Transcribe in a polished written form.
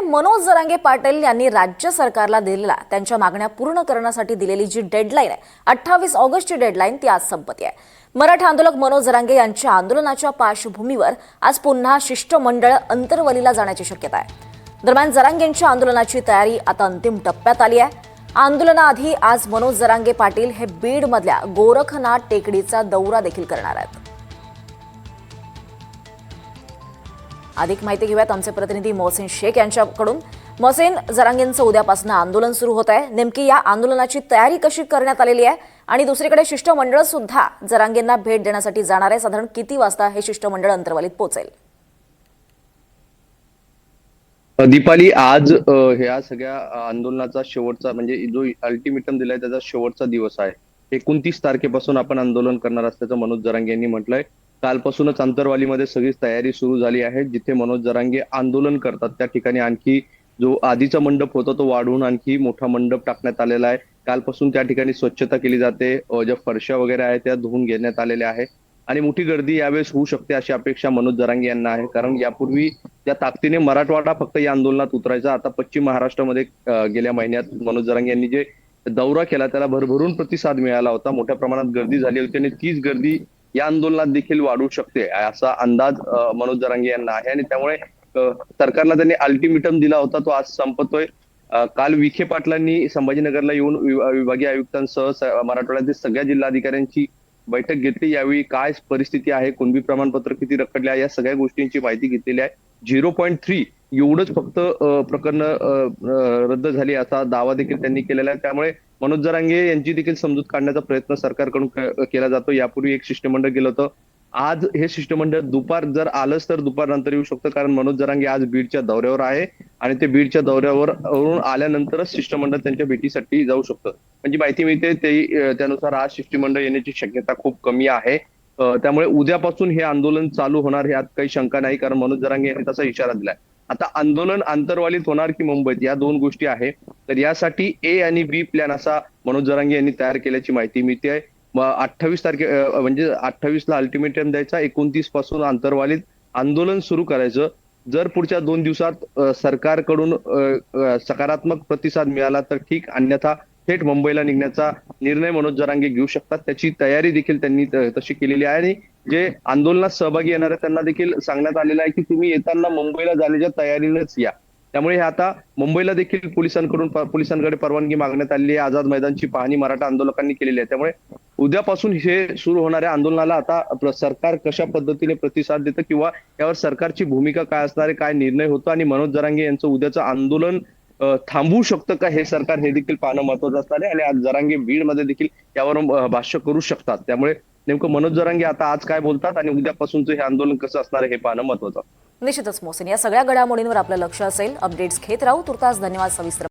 मनोज जरांगे पाटील यांनी राज्य सरकारला दिलेला त्यांच्या मागण्या पूर्ण करण्यासाठी दिलेली जी डेडलाईन आहे 28 ऑगस्टची डेडलाईन ती आज संपते आहे। मराठा आंदोलक मनोज जरांगे यांच्या आंदोलनाच्या पार्श्वभूमीवर आज पुन्हा शिष्टमंडळ अंतरवलीला जाण्याची शक्यता आहे। दरम्यान जरांगेंच्या आंदोलनाची तयारी आता अंतिम टप्प्यात आली आहे। आंदोलनाआधी आज मनोज जरांगे पाटील हे बीडमधल्या गोरखनाथ टेकडीचा दौरा देखील करणार आहेत। अधिक माहिती घेऊयात आमचे प्रतिनिधी मोहसिन शेख यांच्याकडून। मोहसिन, जरांगेंचं उद्यापासून आंदोलन सुरू होत आहे, नेमकी या आंदोलनाची तयारी कशी करण्यात आलेली आहे आणि दुसरीकडे शिष्टमंडळ सुद्धा जरांगेंना भेट देण्यासाठी जाणार आहे। साधारण किती वाजता हे शिष्टमंडळ अंतरवलीत पोहोचेल? दीपाली, आज ह्या सगळ्या आंदोलनाचा शेवटचा म्हणजे जो अल्टिमेटम दिलाय त्याचा शेवटचा दिवस आहे। 29 तारखेपासून आपण आंदोलन करणार असल्याचं मनोज जरांगे यांनी म्हटलंय। कालपासूनच अंतरवालीमध्ये सगळी तयारी सुरू झाली आहे। जिथे मनोज जरांगे आंदोलन करतात त्या ठिकाणी आणखी जो आधीचा मंडप होता तो वाढवून आणखी मोठा मंडप टाकण्यात आलेला आहे। कालपासून त्या ठिकाणी स्वच्छता केली जाते, ज्या फरशा वगैरे आहेत त्या धुवून घेण्यात आलेल्या आहे आणि मोठी गर्दी यावेळेस होऊ शकते अशी अपेक्षा मनोज जरांगे यांना आहे। कारण यापूर्वी त्या ताकदीने मराठवाडा फक्त या आंदोलनात उतरायचा, आता पश्चिम महाराष्ट्रामध्ये गेल्या महिन्यात मनोज जरांगे यांनी जे दौरा केला त्याला भरभरून प्रतिसाद मिळाला होता, मोठ्या प्रमाणात गर्दी झाली होती आणि तीच गर्दी या आंदोलनात देखील वाढू शकते असा अंदाज मनोज जरांगे यांना आहे आणि त्यामुळे सरकारला त्यांनी अल्टिमेटम दिला होता तो आज संपतोय। काल विखे पाटलांनी संभाजीनगरला येऊन विभागीय आयुक्तांसह मराठवाड्यातील सगळ्या जिल्हाधिकाऱ्यांची बैठक घेतली। यावेळी काय परिस्थिती आहे, कुणबी प्रमाणपत्र किती रखडले आहे या सगळ्या गोष्टींची माहिती घेतलेली आहे। 0.3 एवढंच फक्त प्रकरण रद्द झाली असा दावा देखील त्यांनी केलेला आहे। त्यामुळे मनोज जरांगे यांची देखील समजूत काढण्याचा प्रयत्न सरकारकडून केला जातो। यापूर्वी एक शिष्टमंडळ गेलं होतं, आज हे शिष्टमंडळ दुपार जर आलंच तर दुपार नंतर येऊ शकतं, कारण मनोज जरांगे आज बीडच्या दौऱ्यावर आहे आणि ते बीडच्या दौऱ्यावरून आल्यानंतरच शिष्टमंडळ त्यांच्या भेटीसाठी जाऊ शकतं। म्हणजे माहिती मिळते त्यानुसार आज शिष्टमंडळ येण्याची शक्यता खूप कमी आहे। त्यामुळे उद्यापासून हे आंदोलन चालू होणार यात काही शंका नाही, कारण मनोज जरांगे यांनी तसा इशारा दिलाय। आता आंदोलन आंतरवालीत होणार की मुंबईत या दोन गोष्टी आहे, तर यासाठी ए आणि बी प्लॅन असा मनोज जरांगे यांनी तयार केल्याची माहिती मिळते आहे। 28 म्हणजे 28ला अल्टिमेटम द्यायचा, 29 पासून आंतरवालीत आंदोलन सुरू करायचं। जर पुढच्या 2 दिवसात सरकारकडून सकारात्मक प्रतिसाद मिळाला तर ठीक, अन्यथा थेट मुंबईला निघण्याचा निर्णय मनोज जरांगे घेऊ शकतात। त्याची तयारी देखील त्यांनी तशी केलेली आहे आणि जे आंदोलनात सहभागी येणार आहे त्यांना देखील सांगण्यात आलेलं आहे की तुम्ही येताना मुंबईला जाण्याच्या तयारीनेच या। त्यामुळे हे आता मुंबईला देखील पोलिसांकडे परवानगी मागण्यात आलेली आहे। आझाद मैदानची पाहणी मराठा आंदोलकांनी केलेली आहे। त्यामुळे उद्यापासून हे सुरू होणाऱ्या आंदोलनाला आता सरकार कशा पद्धतीने प्रतिसाद देतं किंवा यावर सरकारची भूमिका काय असणार आहे, काय निर्णय होतो आणि मनोज जरांगे यांचं उद्याचं आंदोलन थांबवू शकतं का हे सरकार हे देखील पाहणं महत्वाचं असणार आहे आणि आज जरांगे बीडमध्ये देखील यावर भाष्य करू शकतात। त्यामुळे नेमकं मनोज जरांगे आता आज काय बोलतात आणि उद्यापासूनचं हे आंदोलन कसं असणार आहे हे पाहणं महत्वाचं। निश्चितच मोहसिन, या सगळ्या घडामोडींवर आपलं लक्ष असेल। अपडेट्स घेत राहू। तुर्तास धन्यवाद। सविस्तर